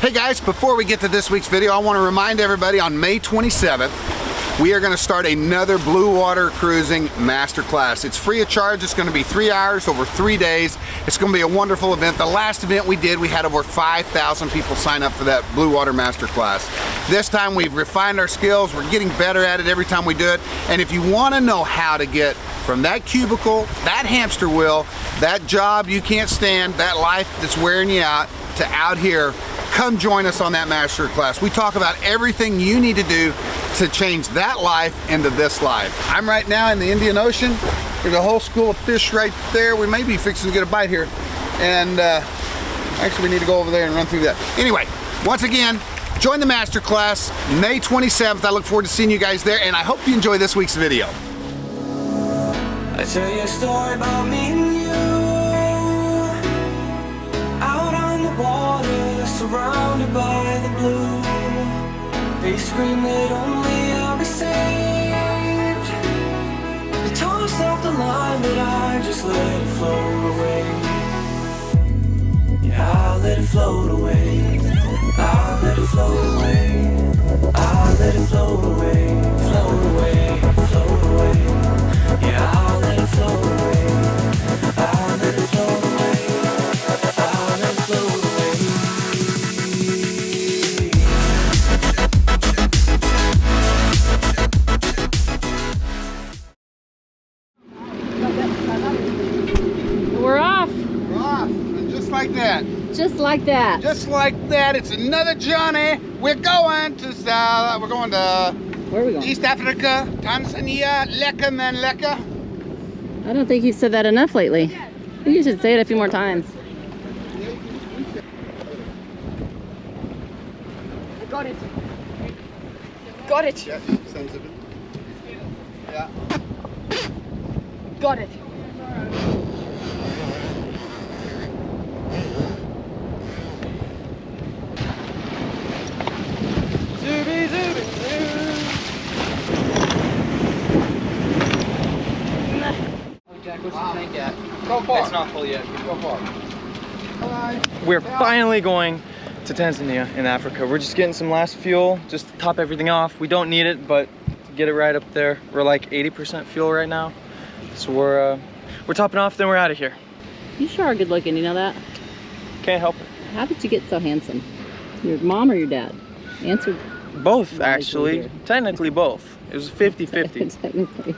Hey guys, before we get to this week's video, I want to remind everybody on May 27th, we are going to start another blue water cruising masterclass. It's free of charge. It's going to be 3 hours over 3 days. It's going to be a wonderful event. The last event we did, we had over 5,000 people sign up for that blue water masterclass. This time we've refined our skills. We're getting better at it every time we do it. And if you want to know how to get from that cubicle, that hamster wheel, that job you can't stand, that life that's wearing you out, to out here, come join us on that master class. We talk about everything you need to do to change that life into this life. I'm right now in the Indian Ocean. There's a whole school of fish right there. We may be fixing to get a bite here. And actually we need to go over there and run through that. Anyway, once again, join the master class May 27th. I look forward to seeing you guys there, and I hope you enjoy this week's video. I tell you a story about me and you, out on the water, surrounded by the blue. They scream that only I'll be saved. They toss off the line, but I just let it float away. Yeah, I'll let it float away. I'll let it float away. I'll let it float away. Float away, float away. Yeah, I'll let it float away. I'll let it float away. I'll let it float away. We're off. We're off, and just like that. Just like that. Just like that, it's another journey. We're going to Where are we going? East Africa, Tanzania, lekker man, lekker. I don't think you've said that enough lately. I think you should say it a few more times. Got it. Got it. Yes, sensitive. Yeah. Got it. Zooby, zooby, zoo. Jack, what's the tank at? Go far. It's not full yet. Go far. We're finally going to Tanzania in Africa. We're just getting some last fuel, just to top everything off. We don't need it, but to get it right up there. We're like 80% fuel right now. So we're topping off, then we're out of here. You sure are good looking, you know that? Can't help it. How did you get so handsome? Your mom or your dad? Answer. Both, Right actually. here. Technically both. It was 50-50. Technically.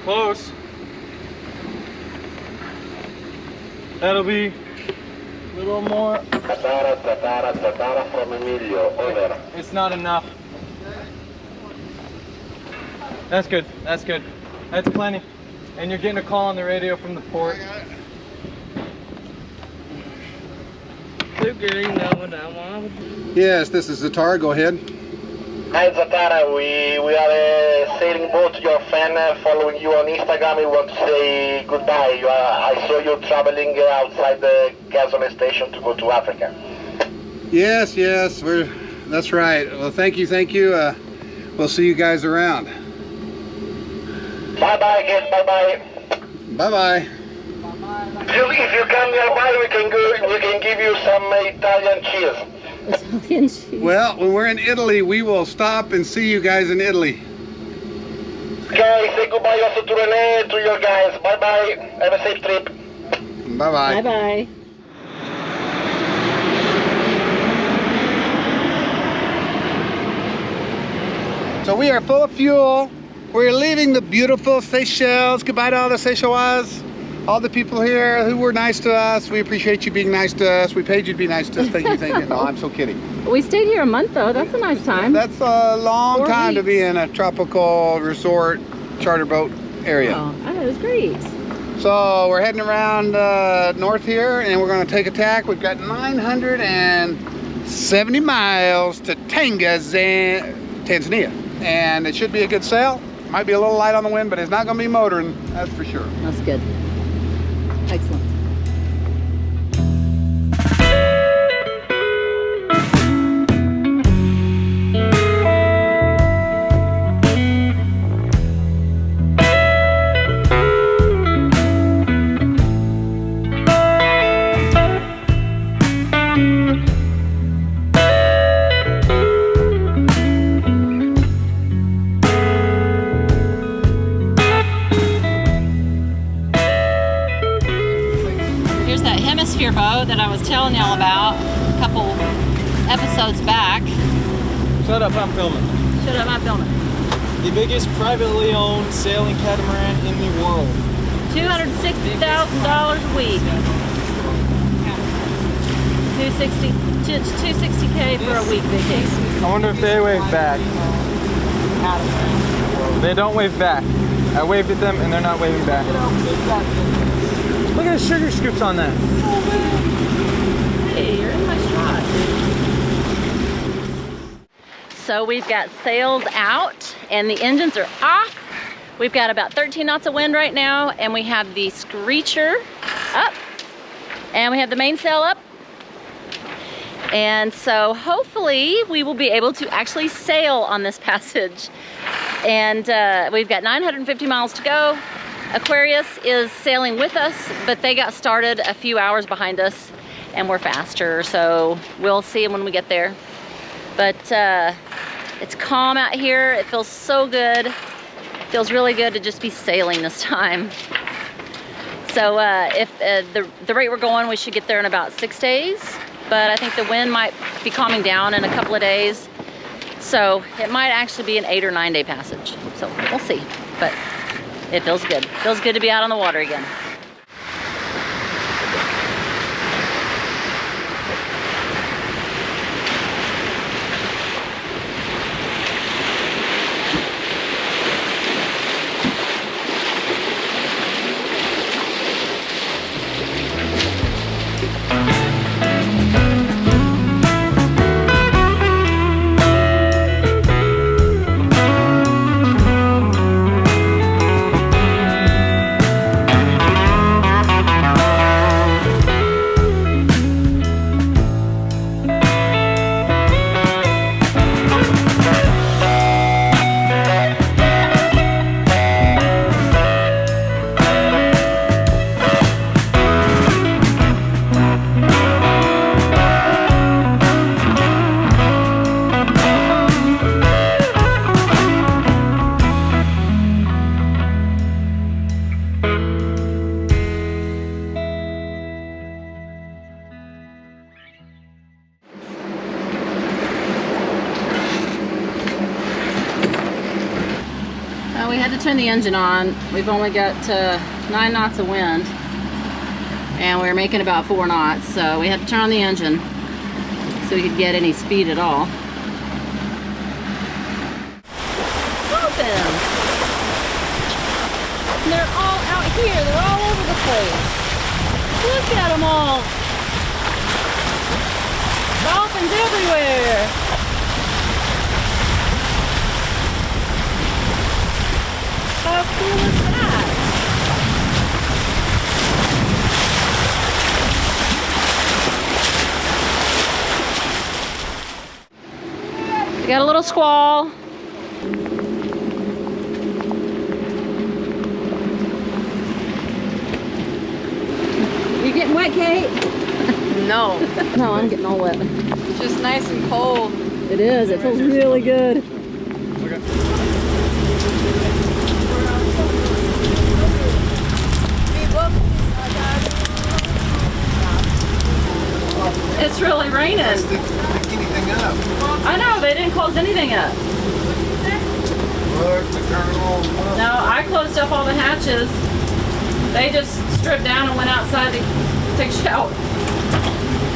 Close. That'll be a little more. Zatara from Emilio, over. It's not enough. That's good. That's good. That's plenty. And you're getting a call on the radio from the port. Blue girl, you know what I want. Yes, this is Zatara. Go ahead. Hi Zatara, we are a sailing boat, your fan, following you on Instagram. We want to say goodbye. I saw you traveling outside the gasoline station to go to Africa. Yes, yes, that's right. Well, thank you. We'll see you guys around. Bye bye kids, bye bye. Bye bye. If you come nearby, we can give you some Italian cheese. Italian cheese. Well, when we're in Italy, we will stop and see you guys in Italy. Okay, say goodbye also to Renee, to your guys. Bye bye. Have a safe trip. Bye bye. Bye bye. So we are full of fuel. We're leaving the beautiful Seychelles. Goodbye to all the Seychelles. All the people here who were nice to us. We appreciate you being nice to us. We paid you to be nice to us. Thank you, thank you. No, I'm so kidding. We stayed here a month though. That's a nice time. That's a long 4 time to weeks. be in a tropical resort charter boat area. Oh, that was great. So we're heading around north here, and we're going to take a tack. We've got 970 miles to Tanzania, and it should be a good sail. Might be a little light on the wind, but it's not going to be motoring, that's for sure. That's good. Excellent. Hemisphere boat that I was telling y'all about a couple episodes back. Shut up, I'm filming. Shut up, I'm filming. The biggest privately owned sailing catamaran in the world. $260,000 a week. 260K for a week vacation. I wonder if they wave back. They don't wave back. I waved at them and they're not waving back. Look at the sugar scoops on that. Hey, you're in my shot. So we've got sails out and the engines are off. We've got about 13 knots of wind right now, and we have the screecher up and we have the mainsail up. And so hopefully we will be able to actually sail on this passage. And we've got 950 miles to go. Aquarius is sailing with us, but they got started a few hours behind us and we're faster, so we'll see when we get there. But it's calm out here. It feels so good. It feels really good to just be sailing this time. So if the rate we're going, we should get there in about 6 days. But I think the wind might be calming down in a couple of days. So it might actually be an 8 or 9 day passage. So we'll see, but it feels good. Feels good to be out on the water again. We had to turn the engine on. We've only got 9 knots of wind and we were making about 4 knots, so we had to turn on the engine so we could get any speed at all. Dolphins! And they're all out here. They're all over the place. Look at them all. Dolphins everywhere. How cool is that? We got a little squall. You getting wet, Kate? No, No, I'm getting all wet. it's just nice and cold. It is. It feels really good. It's really raining. Pick anything up. I know, they didn't close anything up. Look, the terminal. No, I closed up all the hatches. They just stripped down and went outside to take a shower.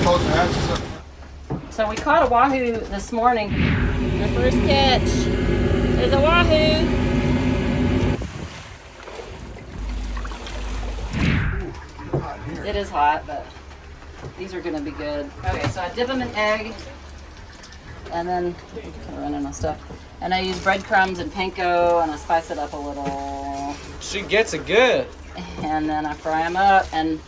Close the hatches up. So we caught a wahoo this morning. Our first catch is a wahoo. It is hot, but these are gonna be good. Okay, so I dip them in egg, and then kind of running my stuff. And I use breadcrumbs and panko, and I spice it up a little. She gets it good. And then I fry them up, and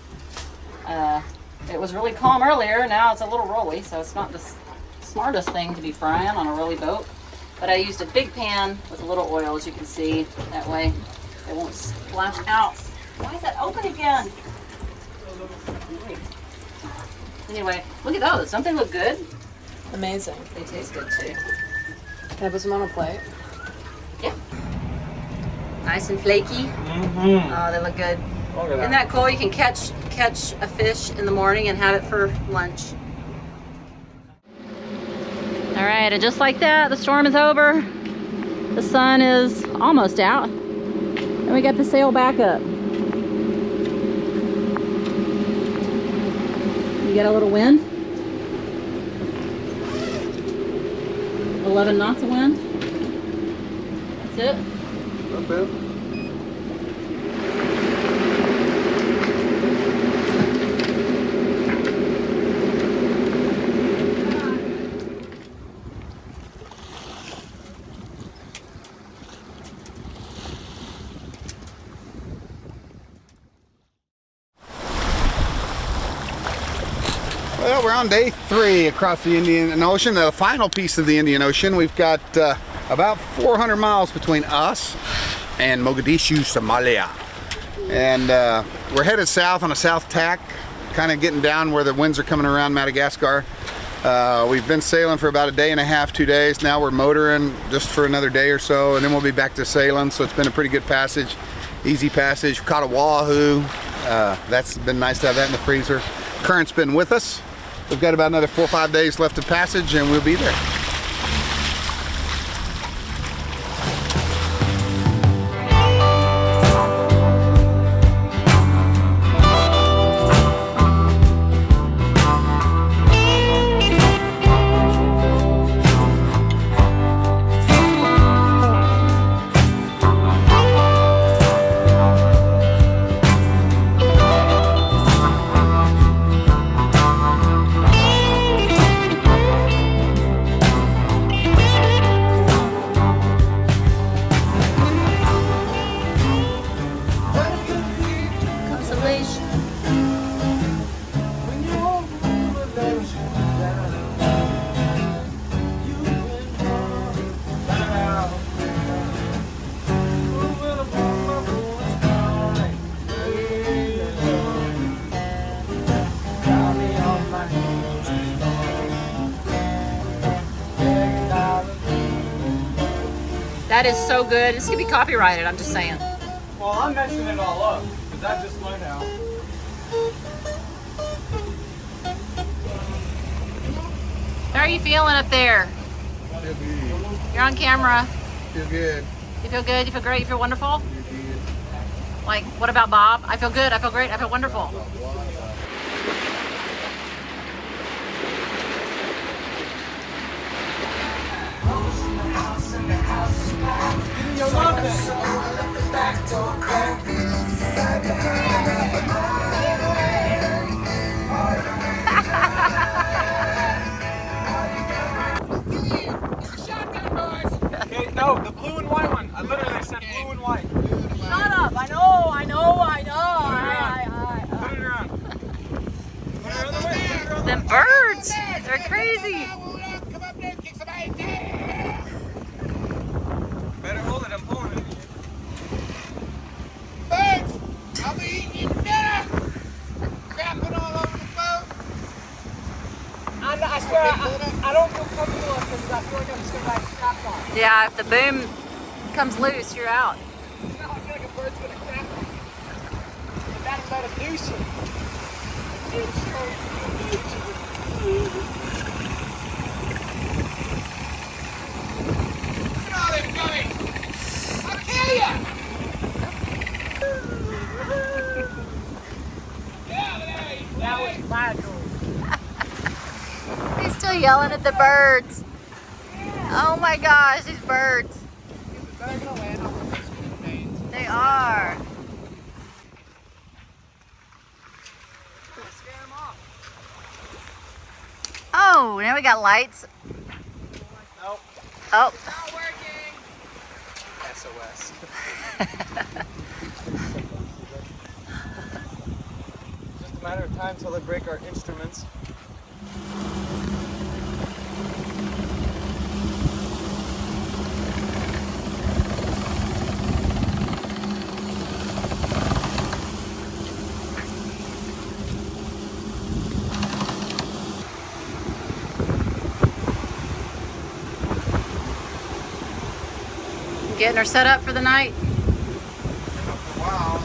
it was really calm earlier. Now it's a little rolly, so it's not the smartest thing to be frying on a rolly boat. But I used a big pan with a little oil, as you can see. That way it won't splash out. Why is that open again? Anyway, look at those. Don't they look good? Amazing. They taste good too. Can I put some on a plate? Yeah. Nice and flaky. Mm-hmm. Oh, they look good. Longer than Isn't that cool? You can catch a fish in the morning and have it for lunch. All right, and just like that, the storm is over. The sun is almost out. And we got the sail back up. You get a little wind. 11 knots of wind. That's it. Not bad. Well, we're on day 3 across the Indian Ocean, the final piece of the Indian Ocean. We've got about 400 miles between us and Mogadishu, Somalia. And we're headed south on a south tack, kind of getting down where the winds are coming around Madagascar. We've been sailing for about a day and a half, 2 days. Now we're motoring just for another day or so, and then we'll be back to sailing. So it's been a pretty good passage, easy passage. Caught a wahoo. That's been nice to have that in the freezer. Current's been with us. We've got about another 4 or 5 days left of passage, and we'll be there. That is so good. This could be copyrighted, I'm just saying. Well, I'm messing it all up, but that's just my now. How are you feeling up there? You're on camera. Feel good. You feel good? You feel great? You feel wonderful? Like, what about Bob? I feel good. I feel great. I feel wonderful. Okay, no, the blue and white one. I literally said blue and white. Shut up. I know. Put it around. Put it around the way. Them birds, they're crazy. Better hold it, I'm pulling it. Birds, I'll be eating you dinner. Crapping all over the boat. I swear, I don't feel comfortable because I feel like I'm just going to die strapped on. Yeah, if the boom comes loose, you're out. You know, I feel like a bird's going to crack me. And that's not a douche. Look at all them gummies. I'll kill ya. That was magical. He's still yelling at the birds. Oh my gosh, these birds. They're going to land on those pains. They are. Scare them off. Oh, now we got lights. Nope. Oh. Not working. SOS. Just a matter of time till they break our instruments. Getting her set up for the night. Wow.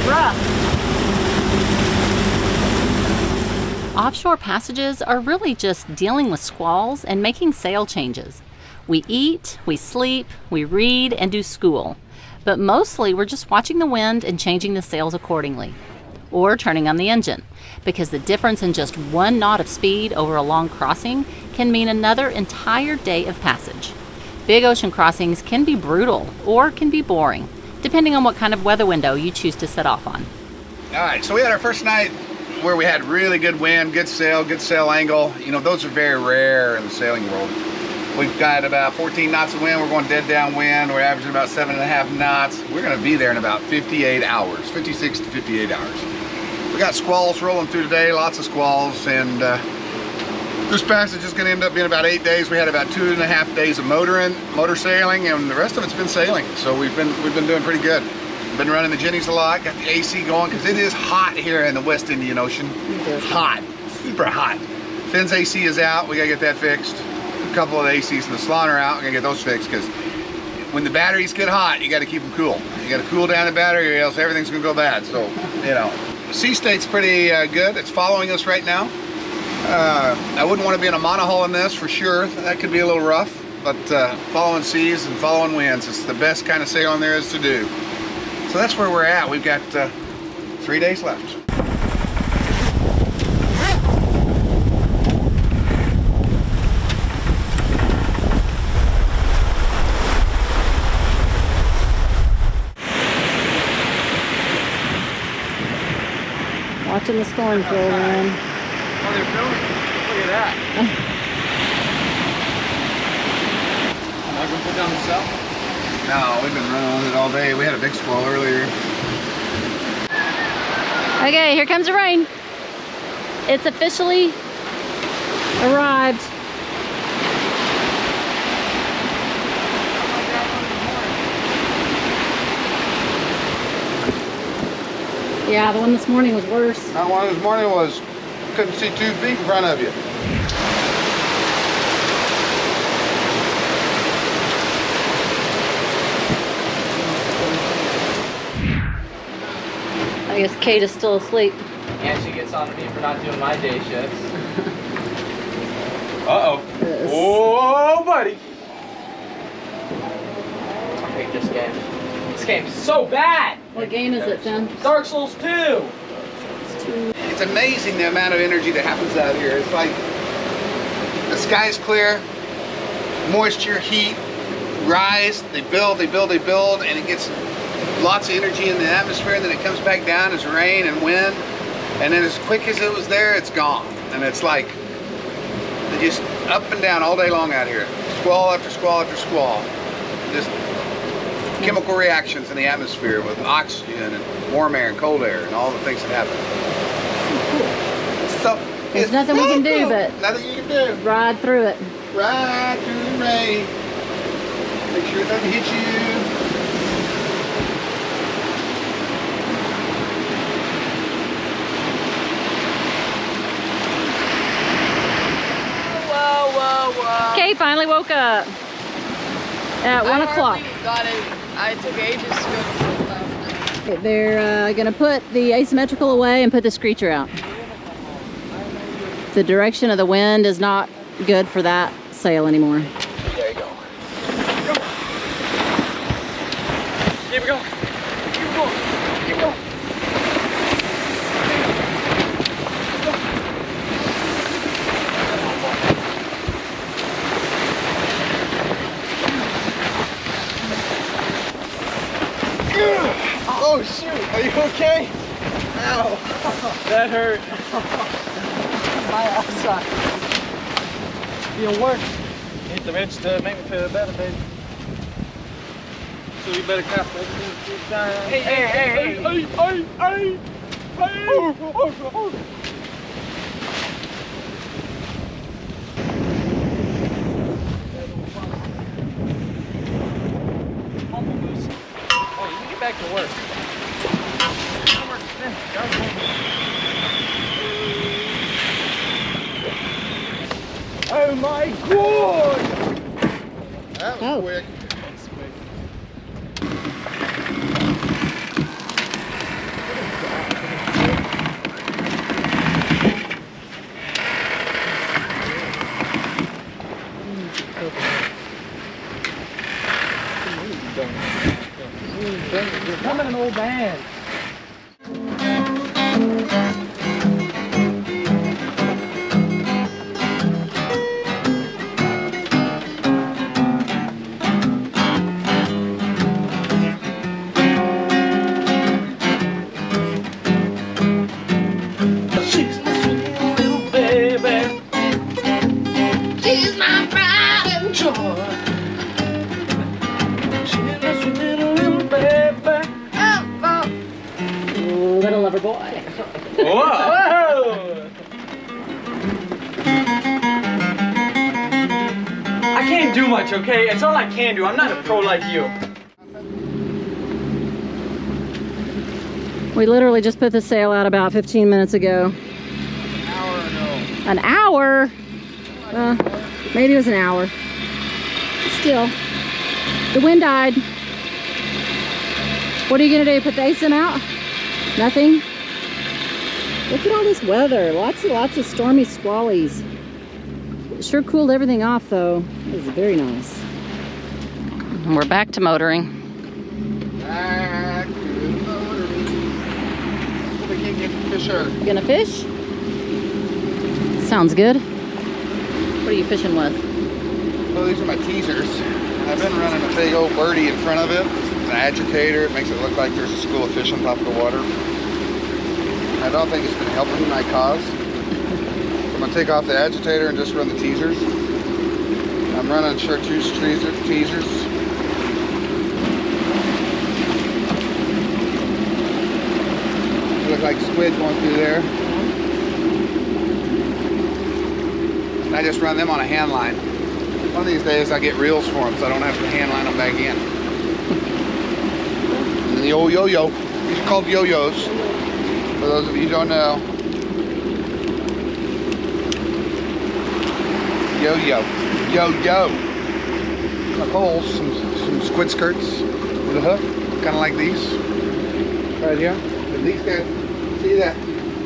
rough. Offshore passages are really just dealing with squalls and making sail changes. We eat, we sleep, we read, and do school. But mostly we're just watching the wind and changing the sails accordingly. Or turning on the engine, because the difference in just 1 knot of speed over a long crossing can mean another entire day of passage. Big ocean crossings can be brutal or can be boring, depending on what kind of weather window you choose to set off on. All right, so we had our first night where we had really good wind, good sail angle. You know, those are very rare in the sailing world. We've got about 14 knots of wind. We're going dead downwind. We're averaging about 7.5 knots. We're gonna be there in about 58 hours, 56 to 58 hours. We got squalls rolling through today, lots of squalls, and this passage is gonna end up being about 8 days. We had about 2.5 days of motor sailing, and the rest of it's been sailing. So we've been doing pretty good. Been running the Jennies a lot, got the AC going, because it is hot here in the West Indian Ocean. Hot, super hot. Finn's AC is out, we gotta get that fixed. A couple of the ACs in the salon are out, we gotta get those fixed, because when the batteries get hot, you gotta keep them cool. You gotta cool down the battery or else everything's gonna go bad. So, you know, the sea state's pretty good. It's following us right now. I wouldn't want to be in a monohull in this for sure. That could be a little rough, but following seas and following winds, it's the best kind of sailing there is to do. So that's where we're at. We've got 3 days left. Watching the storms roll in. Oh, they're filming. Look at that. Am I gonna put down the cell? No, we've been running on it all day. We had a big squall earlier. Okay, here comes the rain. It's officially arrived. Yeah, the one this morning was worse. That one this morning was, couldn't see 2 feet in front of you. I guess Kate is still asleep. And she gets on to me for not doing my day shifts. Uh-oh. Yes. Oh, buddy. I hate this game. This game's so bad! What game is it, Finn? Dark Souls 2! It's amazing the amount of energy that happens out here. It's like the sky's clear, moisture, heat rise, they build, and it gets lots of energy in the atmosphere, and then it comes back down as rain and wind, and then as quick as it was there, it's gone. And it's like they just up and down all day long out here. Squall after squall after squall. Just chemical reactions in the atmosphere with oxygen and warm air and cold air and all the things that happen. So There's nothing we can do but nothing you can do. ride through it. Ride through the rain. Make sure it doesn't hit you. Whoa, whoa, whoa. Kate finally woke up at 1 o'clock. I took ages to go to sleep last night. They're gonna put the asymmetrical away and put the screecher out. The direction of the wind is not good for that sail anymore. There you go. Keep it going. Keep it going. Keep it going. Oh shoot, are you okay? Ow. That hurt. My outside. It'll work. Need the wrench to make me feel better, baby. So you better cap everything 3 times. Hey. Oh, you can get back to work. Oh my god! That was Oh. quick. She's my sweet little baby. She's my pride and joy. She's my sweet little baby. Ooh, little lover boy. Whoa! I can't do much, okay? It's all I can do. I'm not a pro like you. We literally just put the sail out about 15 minutes ago. An hour? Maybe it was an hour. Still, the wind died. What are you gonna do? Put the ASIM out? Nothing? Look at all this weather. Lots of stormy squallies. It sure cooled everything off though. It was very nice. And we're back to motoring. Back to motoring. We can't get the fish out. You gonna fish? Sounds good. What are you fishing with? Well, these are my teasers. I've been running a big old birdie in front of it. It's an agitator. It makes it look like there's a school of fish on top of the water. I don't think it's been helping my cause. I'm gonna take off the agitator and just run the teasers. I'm running chartreuse teasers. They look like squid going through there. And I just run them on a hand line. One of these days I get reels for them so I don't have to hand line them back in. And the old yo-yo. These are called yo-yos. For those of you who don't know. Yo-yo. Yo-yo. I pull some squid skirts with a hook. Kind of like these. Right here. And these guys, see that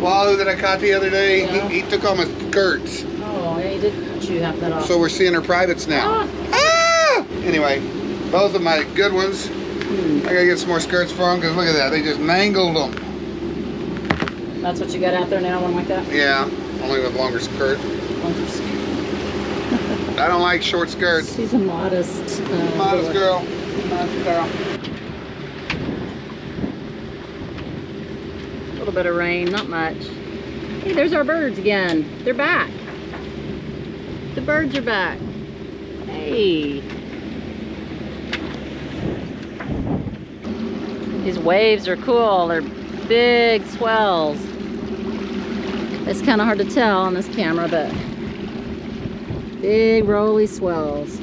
wahoo that I caught the other day? Yeah. He took all my skirts. Oh, yeah, you did chew half that off. So we're seeing her privates now. Ah! Anyway, both of my good ones. I gotta get some more skirts for them because look at that. They just mangled them. That's what you got out there now, one like that? Yeah, only with longer skirt. I don't like short skirts. She's a modest Modest girl. Modest girl. A little bit of rain, not much. Hey, there's our birds again. They're back. The birds are back. Hey. These waves are cool. They're big swells. It's kind of hard to tell on this camera, but big rolly swells.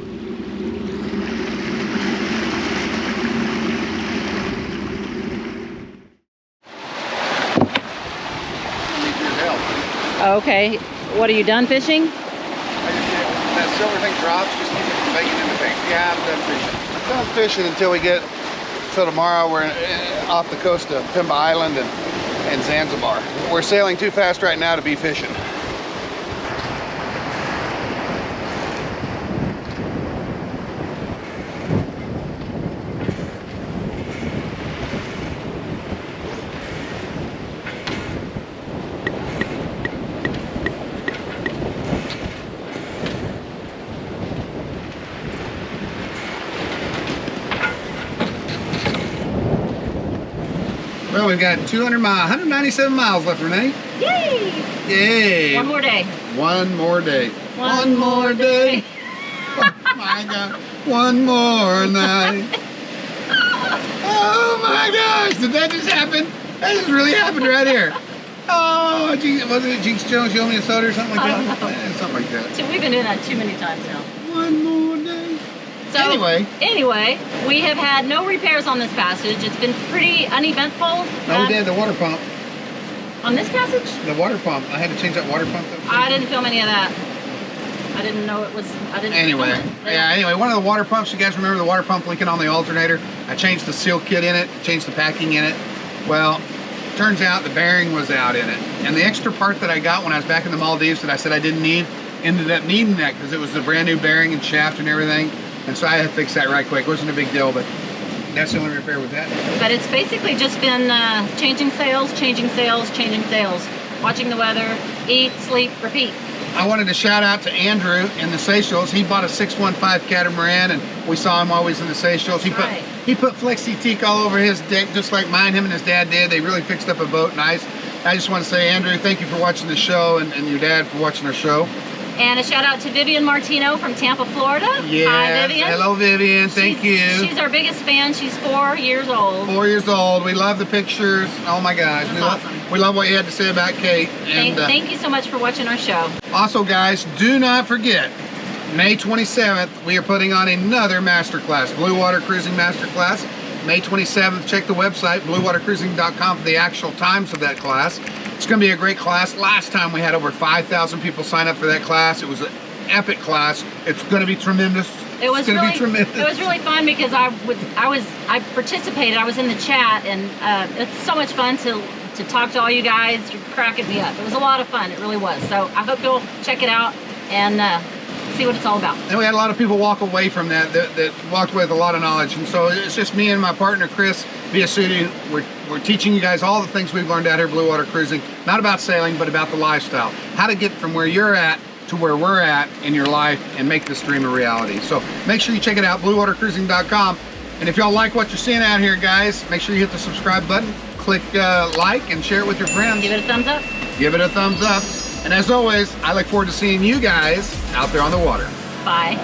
Need your help. Okay, what are you done fishing? I just did. That silver thing drops, just keep it from making in the tank. Yeah, I'm done fishing. I'm done fishing until we get, till tomorrow we're off the coast of Pemba Island and Zanzibar. We're sailing too fast right now to be fishing. Well, we've got 197 miles left, Renee. Yay! Yay! One more day. One more day. One more day. Oh my God. One more night. Oh my gosh, did that just happen? That just really happened right here. Oh, geez, wasn't it Jinx Jones, you owe me a soda or something like that? Yeah, something like that. So we've been doing that too many times now. One more day. So Anyway, we have had no repairs on this passage. It's been pretty uneventful. no, we did the water pump. On this passage? The water pump. I had to change that water pump. I didn't film any of that. I didn't know it was, I didn't Anyway, film it. yeah, anyway, one of the water pumps, you guys remember the water pump leaking on the alternator? I changed the seal kit in it, changed the packing in it. Well, turns out the bearing was out in it. And the extra part that I got when I was back in the Maldives that I said I didn't need, ended up needing that because it was a brand new bearing and shaft and everything. And so I had to fix that right quick. It wasn't a big deal, but That's the only repair we've had. But it's basically just been changing sails, watching the weather, eat, sleep, repeat. I wanted to shout out to Andrew in the Seychelles. He bought a 615 catamaran, and we saw him while he was in the Seychelles. He put flexi teak all over his deck, just like mine, him and his dad did. They really fixed up a boat nice. I just want to say, Andrew, thank you for watching the show, and your dad for watching our show. And a shout out to Vivian Martino from Tampa, Florida. Yeah. Hi, Vivian. Hello, Vivian. Thank you. She's our biggest fan. She's 4 years old. 4 years old. We love the pictures. Oh my gosh. That's awesome. We love what you had to say about Kate. And thank you so much for watching our show. Also, guys, do not forget, May 27th, we are putting on another masterclass, Blue Water Cruising Masterclass. May 27th, check the website, bluewatercruising.com, for the actual times of that class. It's going to be a great class. Last time we had over 5,000 people sign up for that class. It was an epic class. It's going to be tremendous. It was really fun because I participated. I was in the chat, and it's so much fun to talk to all you guys. You're cracking me up. It was a lot of fun. It really was. So I hope you'll check it out and see what it's all about. And we had a lot of people walk away from that walked away with a lot of knowledge. And so it's just me and my partner Chris Shards. We're teaching you guys all the things we've learned out here Blue Water Cruising, not about sailing, but about the lifestyle. How to get from where you're at to where we're at in your life and make this dream a reality. So make sure you check it out, bluewatercruising.com. And if y'all like what you're seeing out here, guys, make sure you hit the subscribe button, click like, and share it with your friends. Give it a thumbs up. Give it a thumbs up. And as always, I look forward to seeing you guys out there on the water. Bye.